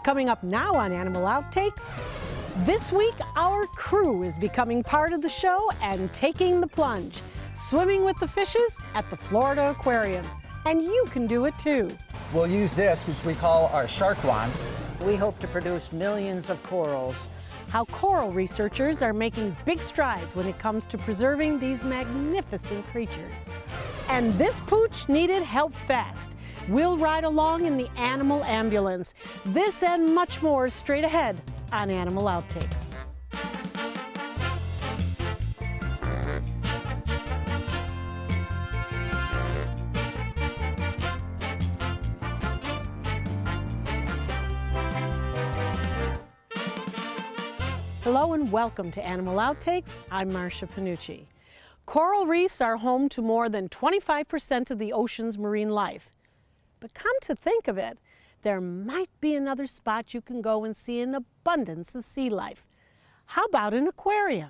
Coming up now on Animal Outtakes, this week our crew is becoming part of the show and taking the plunge, swimming with the fishes at the Florida Aquarium. And you can do it too. We'll use this, which we call our shark wand. We hope to produce millions of corals. How coral researchers are making big strides when it comes to preserving these magnificent creatures. And this pooch needed help fast. We'll ride along in the animal ambulance. This and much more straight ahead on Animal Outtakes. Hello and welcome to Animal Outtakes. I'm Marcia Panucci. Coral reefs are home to more than 25% of the ocean's marine life. But come to think of it, there might be another spot you can go and see an abundance of sea life. How about an aquarium?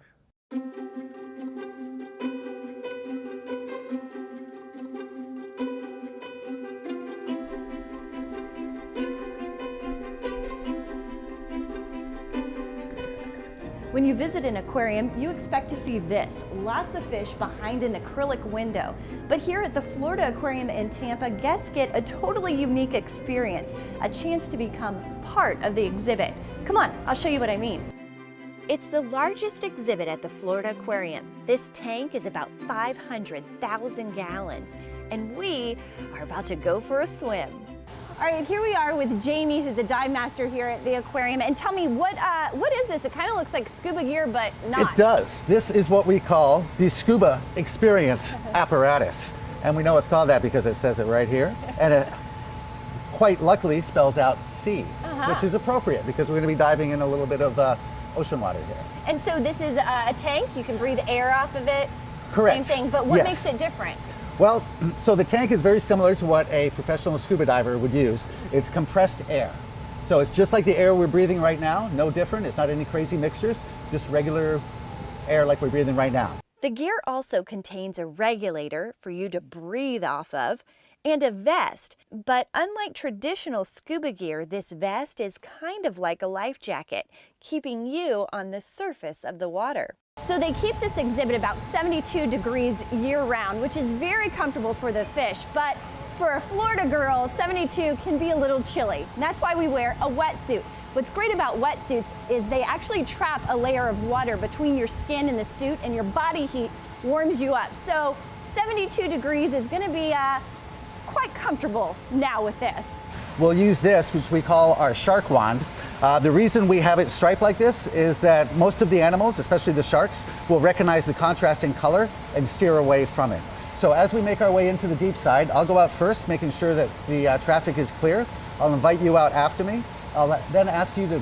When you visit an aquarium, you expect to see this, lots of fish behind an acrylic window. But here at the Florida Aquarium in Tampa, guests get a totally unique experience, a chance to become part of the exhibit. Come on, I'll show you what I mean. It's the largest exhibit at the Florida Aquarium. This tank is about 500,000 gallons, and we are about to go for a swim. All right, here we are with Jamie, who's a dive master here at the aquarium. And tell me, what is this? It kind of looks like scuba gear, but not. It does. This is what we call the scuba experience apparatus. And we know it's called that because it says it right here. And it quite luckily spells out sea, which is appropriate because we're going to be diving in a little bit of ocean water here. And so this is a tank. You can breathe air off of it. Correct. Same thing, but what makes it different? Well, so the tank is very similar to what a professional scuba diver would use. It's compressed air. So it's just like the air we're breathing right now, no different. It's not any crazy mixtures, just regular air like we're breathing right now. The gear also contains a regulator for you to breathe off of and a vest. But unlike traditional scuba gear, this vest is kind of like a life jacket, keeping you on the surface of the water. So they keep this exhibit about 72 degrees year-round, which is very comfortable for the fish. But for a Florida girl, 72 can be a little chilly. And that's why we wear a wetsuit. What's great about wetsuits is they actually trap a layer of water between your skin and the suit, and your body heat warms you up. So 72 degrees is going to be quite comfortable now with this. We'll use this, which we call our shark wand. The reason we have it striped like this is that most of the animals, especially the sharks, will recognize the contrast in color and steer away from it. So as we make our way into the deep side, I'll go out first, making sure that the traffic is clear. I'll invite you out after me. I'll then ask you to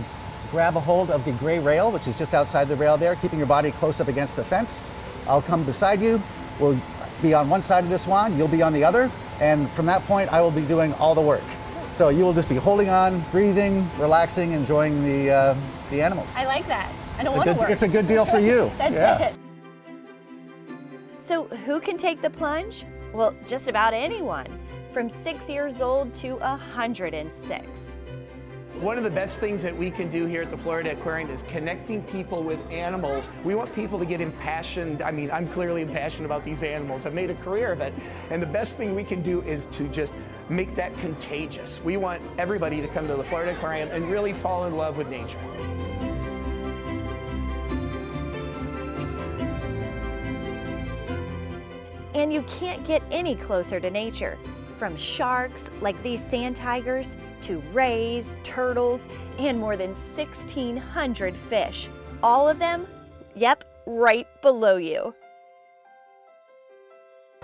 grab a hold of the gray rail, which is just outside the rail there, keeping your body close up against the fence. I'll come beside you. We'll be on one side of this wand, you'll be on the other, and from that point I will be doing all the work. So you will just be holding on, breathing, relaxing, enjoying the animals. I like that. I don't want to work. It's a good deal for you. That's it. So who can take the plunge? Well, just about anyone, from 6 years old to 106. One of the best things that we can do here at the Florida Aquarium is connecting people with animals. We want people to get impassioned. I mean, I'm clearly impassioned about these animals. I've made a career of it. And the best thing we can do is to just make that contagious. We want everybody to come to the Florida Aquarium and really fall in love with nature. And you can't get any closer to nature. From sharks, like these sand tigers, to rays, turtles, and more than 1,600 fish. All of them, yep, right below you.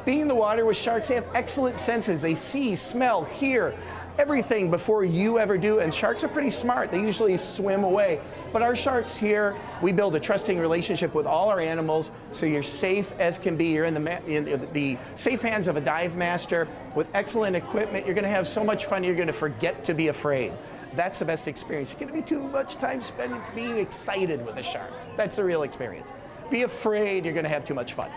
Being in the water with sharks, they have excellent senses. They see, smell, hear, everything before you ever do. And sharks are pretty smart. They usually swim away. But our sharks here, we build a trusting relationship with all our animals, so you're safe as can be. You're in the safe hands of a dive master with excellent equipment. You're going to have so much fun, you're going to forget to be afraid. That's the best experience. You're going to be too much time spent being excited with the sharks. That's the real experience. Be afraid, you're going to have too much fun.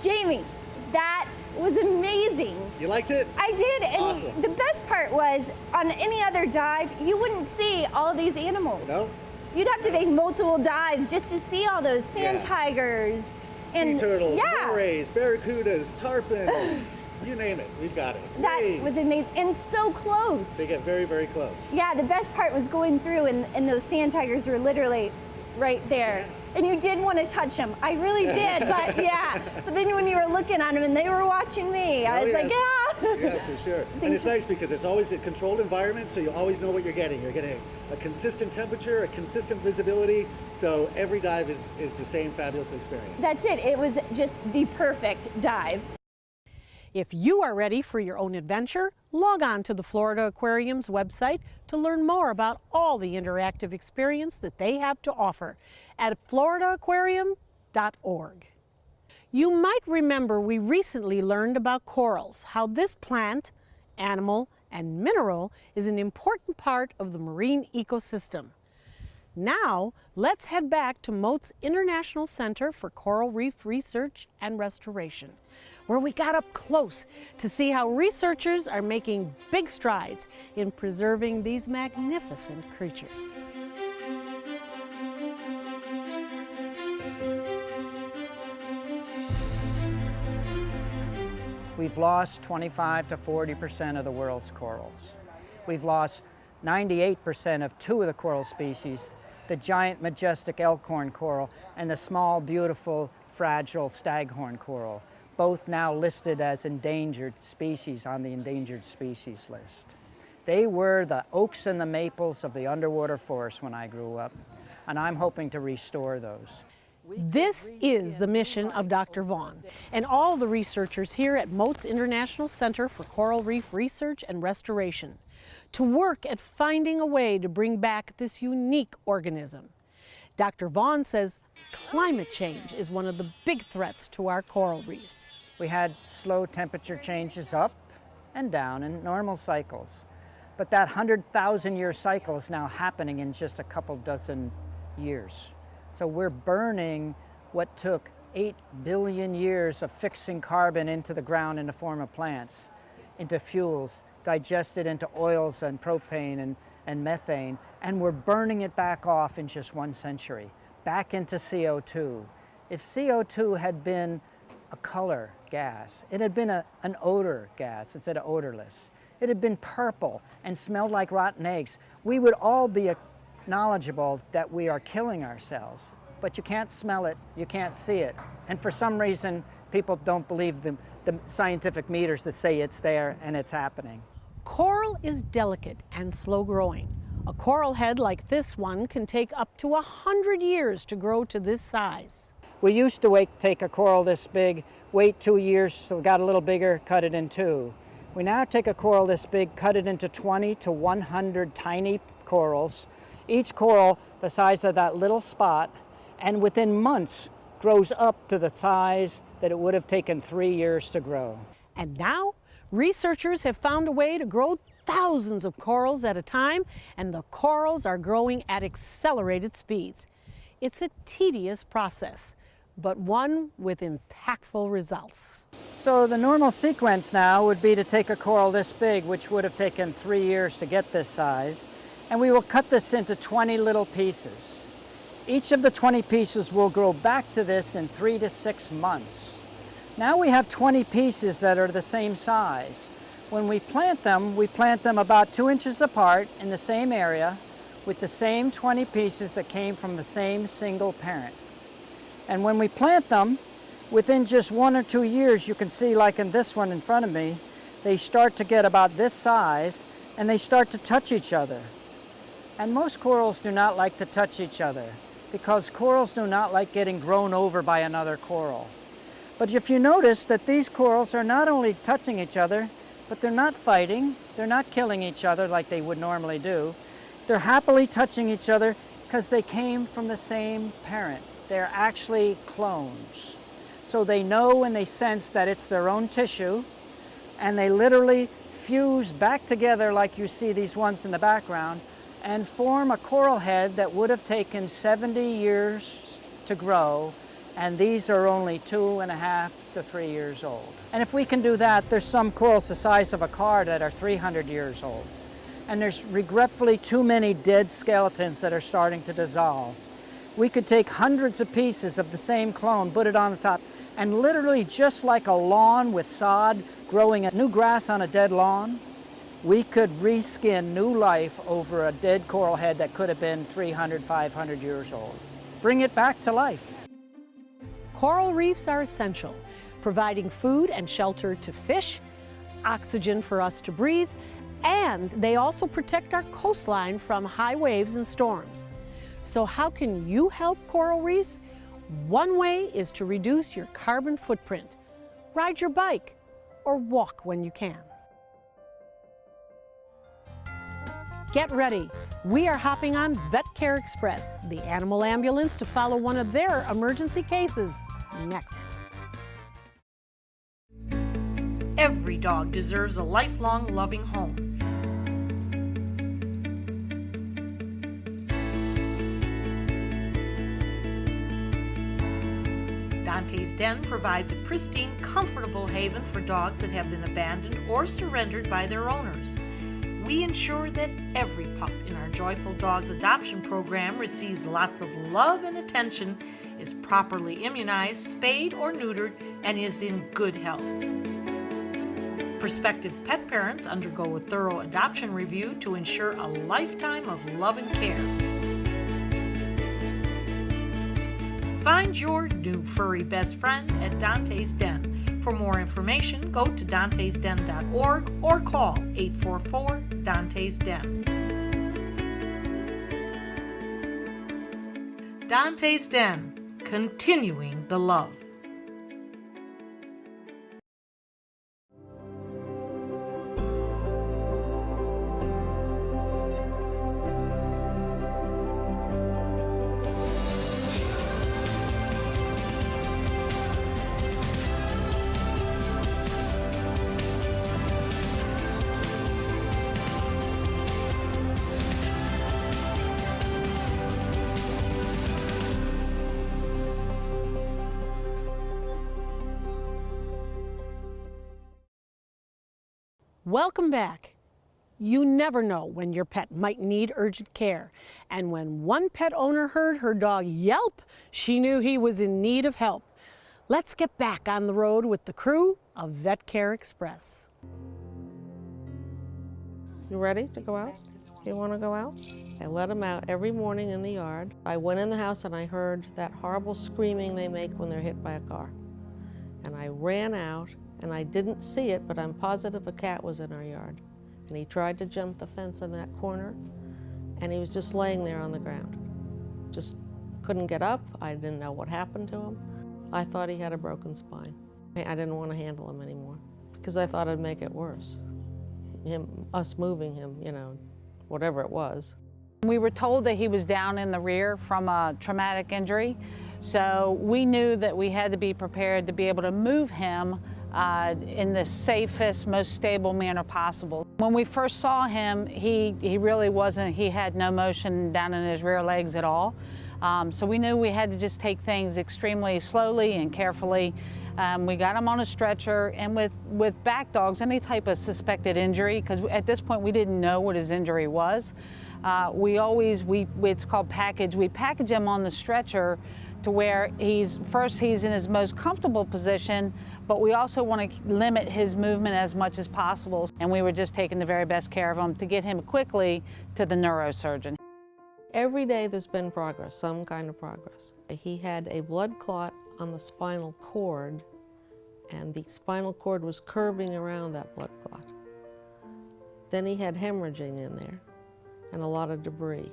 Jamie, that was amazing. You liked it? I did, and Awesome. the best part was, on any other dive, you wouldn't see all these animals. No? You'd have to make multiple dives just to see all those sand Yeah. tigers. Sea turtles, yeah, morays, barracudas, tarpons, you name it, we've got it. that Rays. was amazing, and so close. They get very, very close. Yeah, the best part was going through, and those sand tigers were literally right there. And you did want to touch them. I really did, but yeah. But then when you were looking at them and they were watching me, I was like, yeah. Yeah, for sure. And it's nice because it's always a controlled environment, so you always know what you're getting. You're getting a consistent temperature, a consistent visibility, so every dive is the same fabulous experience. That's it. It was just the perfect dive. If you are ready for your own adventure, log on to the Florida Aquarium's website to learn more about all the interactive experience that they have to offer at floridaaquarium.org. You might remember we recently learned about corals, how this plant, animal, and mineral is an important part of the marine ecosystem. Now, let's head back to Mote's International Center for Coral Reef Research and Restoration, where we got up close to see how researchers are making big strides in preserving these magnificent creatures. We've lost 25 to 40% of the world's corals. We've lost 98% of two of the coral species, the giant majestic elkhorn coral and the small, beautiful, fragile staghorn coral, both now listed as endangered species on the endangered species list. They were the oaks and the maples of the underwater forest when I grew up, and I'm hoping to restore those. This is the mission of Dr. Vaughn and all the researchers here at Mote's International Center for Coral Reef Research and Restoration, to work at finding a way to bring back this unique organism. Dr. Vaughn says climate change is one of the big threats to our coral reefs. We had slow temperature changes up and down in normal cycles, but that 100,000-year cycle is now happening in just a couple dozen years. So we're burning what took 8 billion years of fixing carbon into the ground in the form of plants, into fuels, digested into oils and propane and methane, and we're burning it back off in just 1 century, back into CO2. If CO2 had been a color gas, it had been an odor gas instead of odorless, it had been purple and smelled like rotten eggs, we would all be knowledgeable that we are killing ourselves. But you can't smell it, you can't see it. And for some reason, people don't believe the scientific meters that say it's there and it's happening. Coral is delicate and slow growing. A coral head like this one can take up to 100 years to grow to this size. We used to take a coral this big, wait 2 years till it got a little bigger, cut it in two. We now take a coral this big, cut it into 20 to 100 tiny corals, each coral the size of that little spot, and within months grows up to the size that it would have taken 3 years to grow. And now, researchers have found a way to grow thousands of corals at a time, and the corals are growing at accelerated speeds. It's a tedious process, but one with impactful results. So the normal sequence now would be to take a coral this big, which would have taken 3 years to get this size, and we will cut this into 20 little pieces. Each of the 20 pieces will grow back to this in 3 to 6 months. Now we have 20 pieces that are the same size. When we plant them about 2 inches apart in the same area with the same 20 pieces that came from the same single parent. And when we plant them, within just 1 or 2 years, you can see like in this one in front of me, they start to get about this size and they start to touch each other. And most corals do not like to touch each other because corals do not like getting grown over by another coral. But if you notice that these corals are not only touching each other, but they're not fighting, they're not killing each other like they would normally do. They're happily touching each other because they came from the same parent. They're actually clones. So they know and they sense that it's their own tissue, and they literally fuse back together like you see these ones in the background and form a coral head that would have taken 70 years to grow and these are only 2.5 to 3 years old. And if we can do that, there's some corals the size of a car that are 300 years old. And there's regretfully too many dead skeletons that are starting to dissolve. We could take hundreds of pieces of the same clone, put it on the top, and literally just like a lawn with sod growing a new grass on a dead lawn, we could reskin new life over a dead coral head that could have been 300, 500 years old. Bring it back to life. Coral reefs are essential, providing food and shelter to fish, oxygen for us to breathe, and they also protect our coastline from high waves and storms. So how can you help coral reefs? One way is to reduce your carbon footprint. Ride your bike or walk when you can. Get ready. We are hopping on Vet Care Express, the animal ambulance, to follow one of their emergency cases next. Every dog deserves a lifelong loving home. Dante's Den provides a pristine, comfortable haven for dogs that have been abandoned or surrendered by their owners. We ensure that every pup in our Joyful Dogs adoption program receives lots of love and attention, is properly immunized, spayed or neutered, and is in good health. Prospective pet parents undergo a thorough adoption review to ensure a lifetime of love and care. Find your new furry best friend at Dante's Den. For more information, go to dantesden.org or call 844-DANTES-DEN. Dante's Den, continuing the love. Welcome back. You never know when your pet might need urgent care. And when one pet owner heard her dog yelp, she knew he was in need of help. Let's get back on the road with the crew of Vet Care Express. You ready to go out? You want to go out? I let them out every morning in the yard. I went in the house and I heard that horrible screaming they make when they're hit by a car. And I ran out. And I didn't see it, but I'm positive a cat was in our yard. And he tried to jump the fence in that corner, and he was just laying there on the ground. Just couldn't get up. I didn't know what happened to him. I thought he had a broken spine. I didn't want to handle him anymore because I thought it'd make it worse. Us moving him, you know, whatever it was. We were told that he was down in the rear from a traumatic injury, so we knew that we had to be prepared to be able to move him in the safest, most stable manner possible. When we first saw him, he really wasn't, he had no motion down in his rear legs at all. So we knew we had to just take things extremely slowly and carefully. We got him on a stretcher, and with back dogs, any type of suspected injury, because at this point we didn't know what his injury was, it's called package. We package him on the stretcher to where he's in his most comfortable position, but we also want to limit his movement as much as possible. And we were just taking the very best care of him to get him quickly to the neurosurgeon. Every day there's been progress, some kind of progress. He had a blood clot on the spinal cord, and the spinal cord was curving around that blood clot. Then he had hemorrhaging in there and a lot of debris.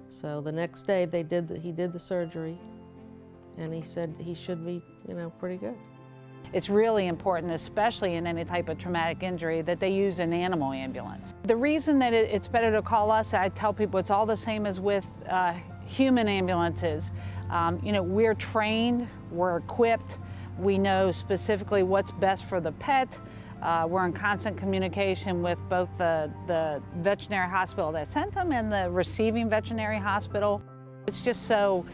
So the next day he did the surgery, and he said he should be, pretty good. It's really important, especially in any type of traumatic injury, that they use an animal ambulance. The reason that it's better to call us, I tell people it's all the same as with human ambulances. We're trained, we're equipped, we know specifically what's best for the pet. We're in constant communication with both the veterinary hospital that sent them and the receiving veterinary hospital. It's just so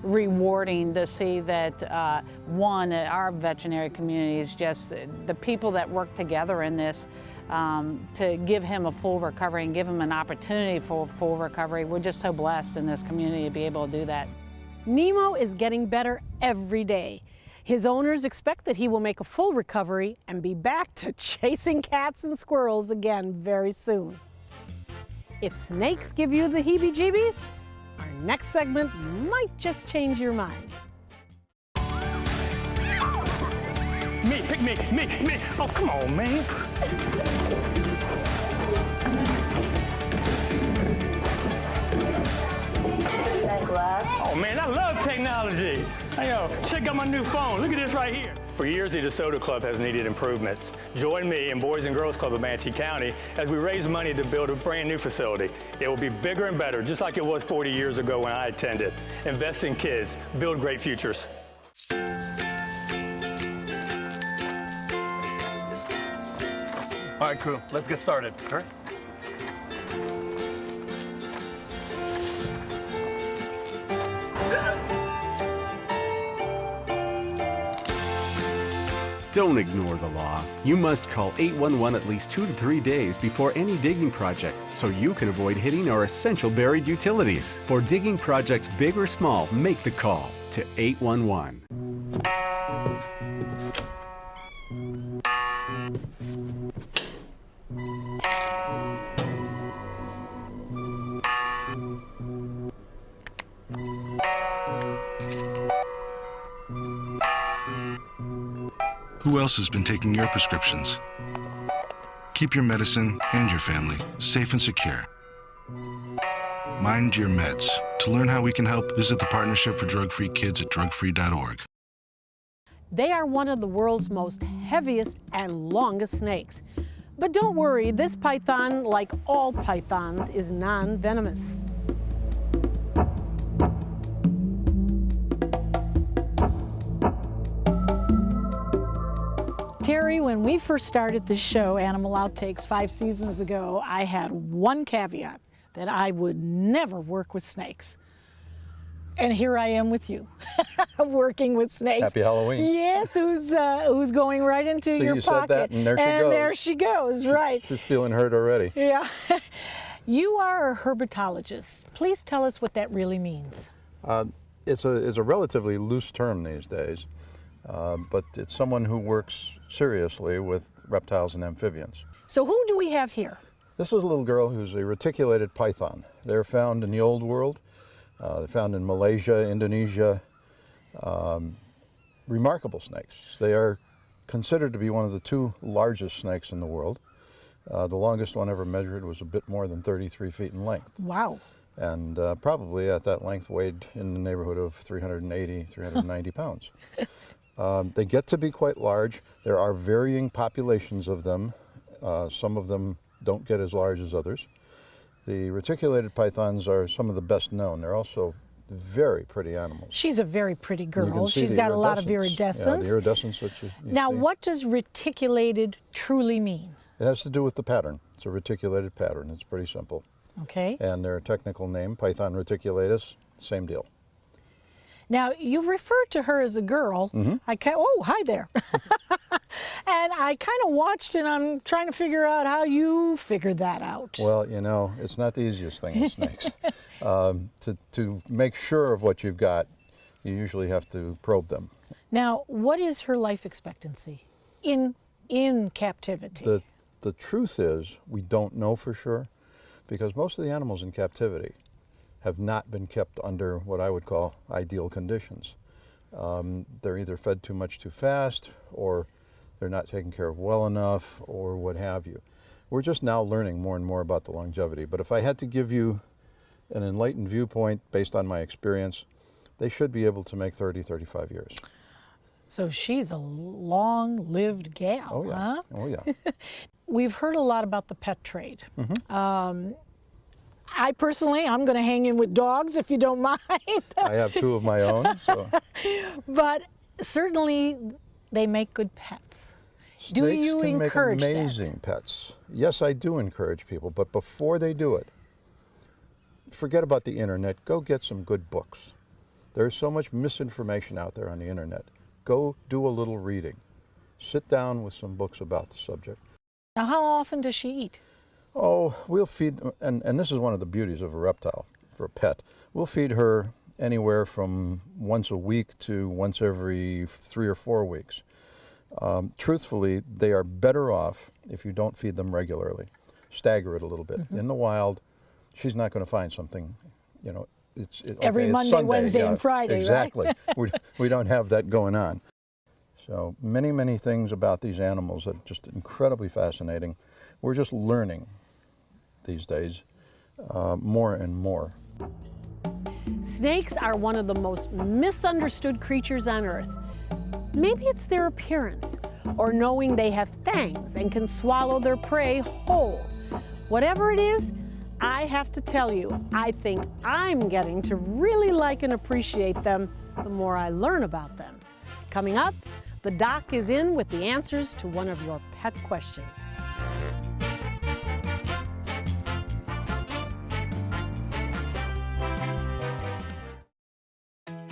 rewarding to see that one, our veterinary community is just the people that work together in this to give him a full recovery and give him an opportunity for full recovery. We're just so blessed in this community to be able to do that. Nemo is getting better every day. His owners expect that he will make a full recovery and be back to chasing cats and squirrels again very soon. If snakes give you the heebie-jeebies, our next segment might just change your mind. Me, pick me. Oh, come on, man. Oh, man, I love technology. Hey, yo, check out my new phone. Look at this right here. For years, the DeSoto Club has needed improvements. Join me and Boys and Girls Club of Manatee County as we raise money to build a brand new facility. It will be bigger and better, just like it was 40 years ago when I attended. Invest in kids, build great futures. All right, crew, let's get started. Sure. Don't ignore the law. You must call 811 at least 2 to 3 days before any digging project so you can avoid hitting our essential buried utilities. For digging projects big or small, make the call to 811. Who else has been taking your prescriptions? Keep your medicine and your family safe and secure. Mind your meds. To learn how we can help, visit the Partnership for Drug-Free Kids at drugfree.org. They are one of the world's most heaviest and longest snakes. But don't worry, this python, like all pythons, is non-venomous. Terry, when we first started this show, Animal Outtakes, 5 seasons ago, I had one caveat, that I would never work with snakes. And here I am with you, working with snakes. Happy Halloween. Yes, who's going right into your you pocket. Said that, and there she goes. And there she goes, right. She's feeling hurt already. Yeah. You are a herpetologist. Please tell us what that really means. It's a relatively loose term these days, but it's someone who works seriously with reptiles and amphibians. So who do we have here? This is a little girl who's a reticulated python. They're found in the old world. They're found in Malaysia, Indonesia. Remarkable snakes. They are considered to be one of the 2 largest snakes in the world. The longest one ever measured was a bit more than 33 feet in length. Wow. And probably at that length weighed in the neighborhood of 380, 390 pounds. They get to be quite large. There are varying populations of them. Some of them don't get as large as others. The reticulated pythons are some of the best known. They're also very pretty animals. She's a very pretty girl. She's got a lot of iridescence. Yeah, the iridescence that you now, see. what does reticulated truly mean? It has to do with the pattern. It's a reticulated pattern. It's pretty simple. Okay. And their technical name, Python reticulatus, same deal. Now, you've referred to her as a girl. Mm-hmm. Oh, hi there. And I kind of watched, and I'm trying to figure out how you figured that out. Well, you know, it's not the easiest thing with snakes. To make sure of what you've got, you usually have to probe them. Now, what is her life expectancy in captivity? The truth is, we don't know for sure, because most of the animals in captivity have not been kept under what I would call ideal conditions. They're either fed too much too fast, or they're not taken care of well enough, or what have you. We're just now learning more and more about the longevity, but if I had to give you an enlightened viewpoint based on my experience, they should be able to make 30, 35 years. So she's a long-lived gal, oh, yeah. huh? Oh, yeah. We've heard a lot about the pet trade. Mm-hmm. I personally, I'm going to hang in with dogs if you don't mind. I have 2 of my own. So. But certainly they make good pets. Snakes do you can encourage make amazing pets. Yes, I do encourage people, but before they do it, forget about the internet. Go get some good books. There's so much misinformation out there on the internet. Go do a little reading. Sit down with some books about the subject. Now, how often does she eat? Oh, we'll feed them, and this is one of the beauties of a reptile for a pet. We'll feed her anywhere from once a week to once every 3 or 4 weeks. Truthfully, they are better off if you don't feed them regularly. Stagger it a little bit. In the wild, she's not going to find something, you know, Every it's Monday, Sunday, Wednesday, and Friday, exactly. right? we don't have that going on. So many things about these animals that are just incredibly fascinating. We're just learning these days more and more. Snakes are one of the most misunderstood creatures on Earth. Maybe it's their appearance, or knowing they have fangs and can swallow their prey whole. Whatever it is, I have to tell you, I think I'm getting to really like and appreciate them the more I learn about them. Coming up, the doc is in with the answers to one of your pet questions.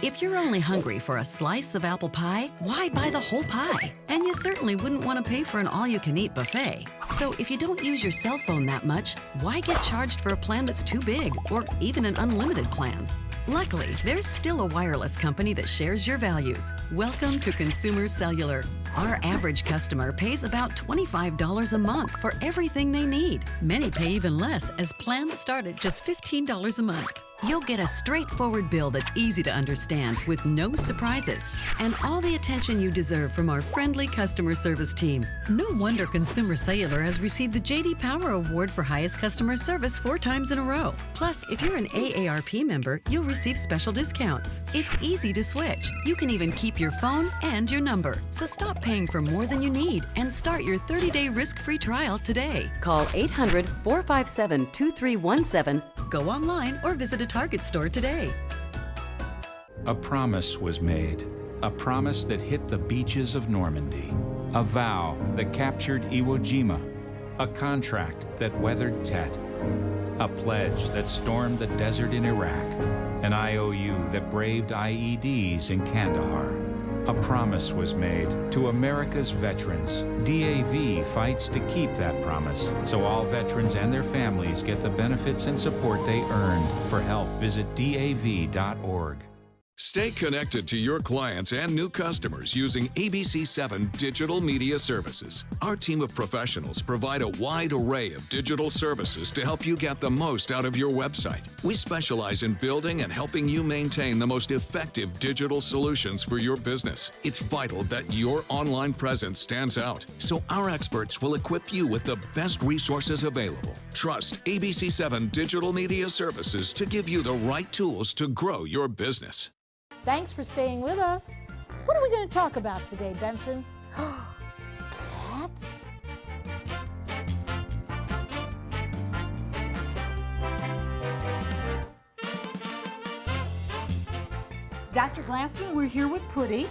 If you're only hungry for a slice of apple pie, why buy the whole pie? And you certainly wouldn't want to pay for an all-you-can-eat buffet. So if you don't use your cell phone that much, why get charged for a plan that's too big, or even an unlimited plan? Luckily, there's still a wireless company that shares your values. Welcome to Consumer Cellular. Our average customer pays about $25 a month for everything they need. Many pay even less, as plans start at just $15 a month. You'll get a straightforward bill that's easy to understand with no surprises and all the attention you deserve from our friendly customer service team. No wonder Consumer Cellular has received the J.D. Power Award for highest customer service 4 times in a row. Plus, if you're an AARP member, you'll receive special discounts. It's easy to switch. You can even keep your phone and your number. So stop paying for more than you need and start your 30-day risk-free trial today. Call 800-457-2317, go online, or visit a Target store today. A promise was made, a promise that hit the beaches of Normandy, a vow that captured Iwo Jima, a contract that weathered Tet, a pledge that stormed the desert in Iraq, an IOU that braved IEDs in Kandahar. A promise was made to America's veterans. DAV fights to keep that promise, so all veterans and their families get the benefits and support they earned. For help, visit DAV.org. Stay connected to your clients and new customers using ABC7 Digital Media Services. Our team of professionals provide a wide array of digital services to help you get the most out of your website. We specialize in building and helping you maintain the most effective digital solutions for your business. It's vital that your online presence stands out, so our experts will equip you with the best resources available. Trust ABC7 Digital Media Services to give you the right tools to grow your business. Thanks for staying with us. What are we going to talk about today, Benson? Cats? Dr. Glassman, we're here with Putty,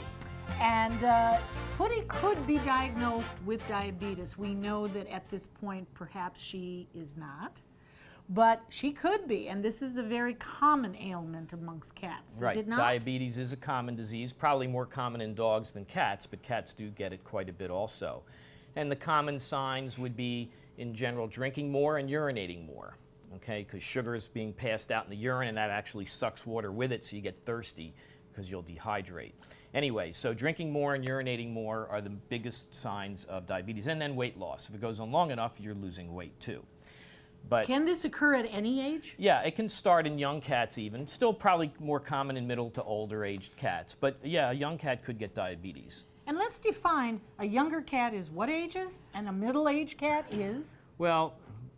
and Putty could be diagnosed with diabetes. We know that at this point, perhaps she is not. But she could be, and this is a very common ailment amongst cats, right. Is it not? Diabetes is a common disease, probably more common in dogs than cats, but cats do get it quite a bit also. And the common signs would be, in general, drinking more and urinating more, okay? Because sugar is being passed out in the urine, and that actually sucks water with it, so you get thirsty because you'll dehydrate. Anyway, so drinking more and urinating more are the biggest signs of diabetes, and then weight loss. If it goes on long enough, you're losing weight too. But can this occur at any age? Yeah, it can start in young cats even. Still probably more common in middle to older aged cats. But yeah, a young cat could get diabetes. And let's define a younger cat is what ages and a middle-aged cat is? Well,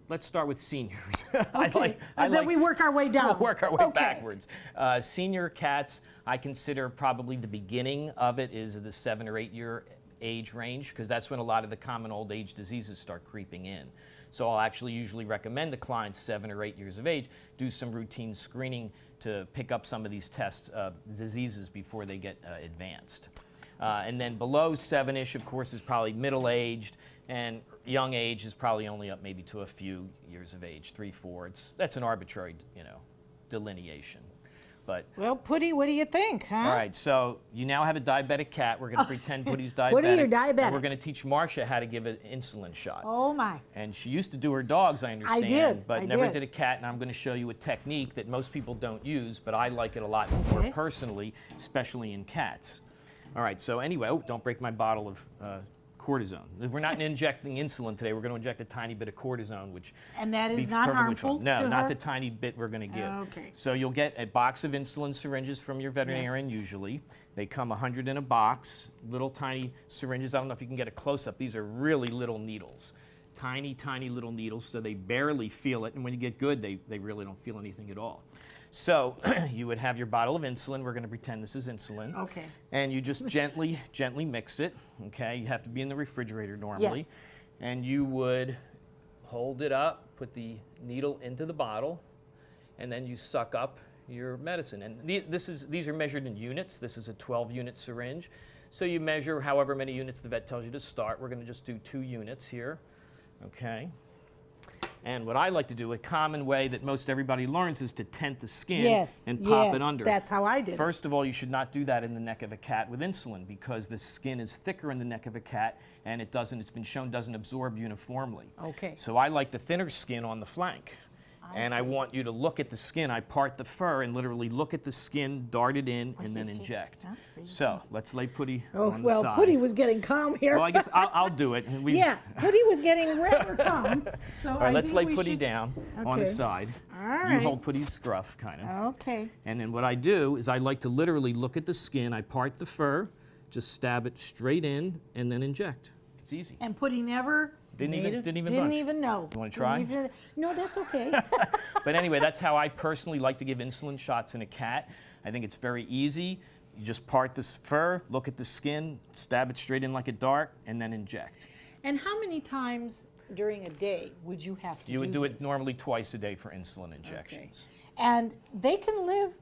let's start with seniors. Okay, then we work our way down. We'll work our way backwards. Senior cats, I consider probably the beginning of it is the 7 or 8 year age range, because that's when a lot of the common old age diseases start creeping in. So I'll actually usually recommend to clients 7 or 8 years of age do some routine screening to pick up some of these diseases before they get advanced. And then below 7-ish, of course, is probably middle-aged, and young age is probably only up maybe to a few years of age, 3, 4. That's an arbitrary, delineation. but. Well, Putty, what do you think, huh? All right, so you now have a diabetic cat. We're going to pretend Putty's diabetic. Putty, you're diabetic. And we're going to teach Marcia how to give an insulin shot. Oh, my. And she used to do her dogs, I understand. I did. But never did a cat, and I'm going to show you a technique that most people don't use, but I like it a lot more personally, especially in cats. All right, so anyway, oh, don't break my bottle of cortisone. We're not injecting insulin today. We're going to inject a tiny bit of cortisone, which and that is be not perfectly harmful fine. No, to not her? the tiny bit we're going to give. Okay. So you'll get a box of insulin syringes from your veterinarian usually. They come 100 in a box, little tiny syringes. I don't know if you can get a close-up. These are really little needles. Tiny, tiny little needles, so they barely feel it. And when you get good, they really don't feel anything at all. So you would have your bottle of insulin. We're going to pretend this is insulin. Okay. And you just gently mix it. Okay. You have to be in the refrigerator normally. Yes. And you would hold it up, put the needle into the bottle, and then you suck up your medicine. And these are measured in units. This is a 12-unit syringe. So you measure however many units the vet tells you to start. We're going to just do 2 units here. Okay. And what I like to do, a common way that most everybody learns, is to tent the skin and pop it under. That's how I did it. First of all, you should not do that in the neck of a cat with insulin, because the skin is thicker in the neck of a cat, and it's been shown, doesn't absorb uniformly. Okay. So I like the thinner skin on the flank. I want you to look at the skin. I part the fur and literally look at the skin, dart it in, and then inject. So let's lay Putty on the side. Well, Putty was getting calm here. Well, I guess I'll do it. Yeah, Putty was getting rather calm. So all right, let's lay Putty down on the side. All right. You hold Putty's scruff, kind of. Okay. And then what I do is I like to literally look at the skin. I part the fur, just stab it straight in, and then inject. It's easy. And Putty never Didn't even didn't even know. You want to try? No, that's okay. But anyway, that's how I personally like to give insulin shots in a cat. I think it's very easy. You just part this fur, look at the skin, stab it straight in like a dart, and then inject. And how many times during a day would you have to do You would do this? it normally twice a day for insulin injections. Okay. And they can live,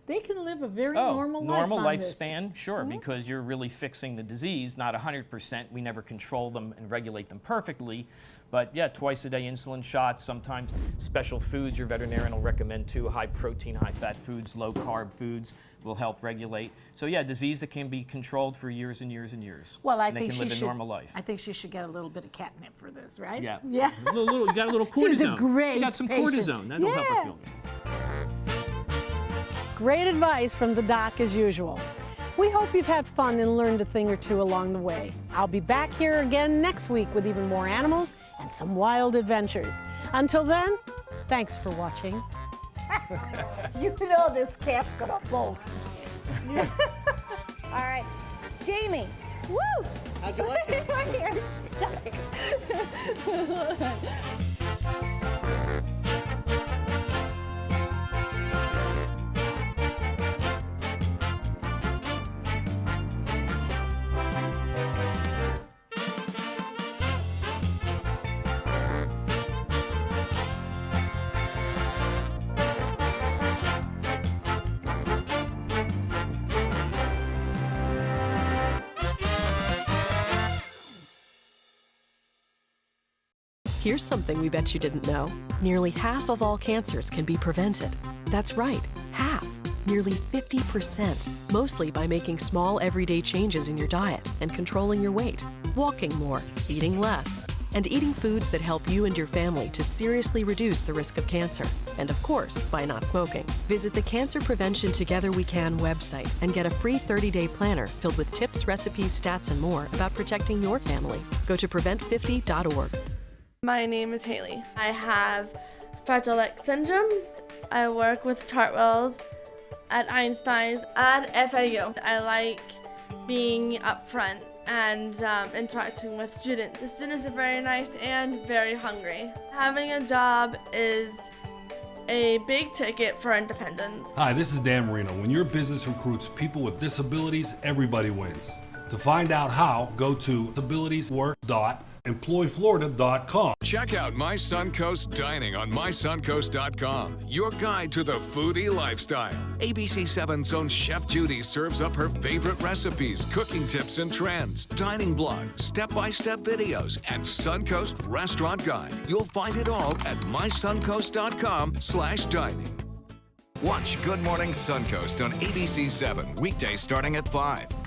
they can live a very normal life normal on this. lifespan, sure, because you're really fixing the disease, not 100%. We never control them and regulate them perfectly. But yeah, twice a day insulin shots, sometimes special foods your veterinarian will recommend too, high protein, high fat foods, low carb foods will help regulate. So yeah, disease that can be controlled for years and years and years. Well, I and think they she can live should, a normal life. I think she should get a little bit of catnip for this, right? Yeah. Yeah. You got a little cortisone. She was a great You got some patient. cortisone. That'll help her feel good. Great advice from the doc as usual. We hope you've had fun and learned a thing or two along the way. I'll be back here again next week with even more animals and some wild adventures. Until then, thanks for watching. You know this cat's gonna bolt. All right, Jamie. Woo! How'd you like it? My hair's stuck. Here's something we bet you didn't know. Nearly half of all cancers can be prevented. That's right, half. Nearly 50%, mostly by making small everyday changes in your diet and controlling your weight, walking more, eating less, and eating foods that help you and your family to seriously reduce the risk of cancer. And of course, by not smoking. Visit the Cancer Prevention Together We Can website and get a free 30-day planner filled with tips, recipes, stats, and more about protecting your family. Go to prevent50.org. My name is Haley. I have Fragile X syndrome. I work with Chartwells at Einstein's and FAU. I like being up front and interacting with students. The students are very nice and very hungry. Having a job is a big ticket for independence. Hi, this is Dan Marino. When your business recruits people with disabilities, everybody wins. To find out how, go to disabilitieswork.employflorida.com. Check out My Suncoast Dining on mysuncoast.com, your guide to the foodie lifestyle. ABC7's own Chef Judy serves up her favorite recipes, cooking tips and trends, dining blogs, step-by-step videos, and Suncoast Restaurant Guide. You'll find it all at mysuncoast.com/dining. Watch Good Morning Suncoast on ABC 7, weekdays starting at 5.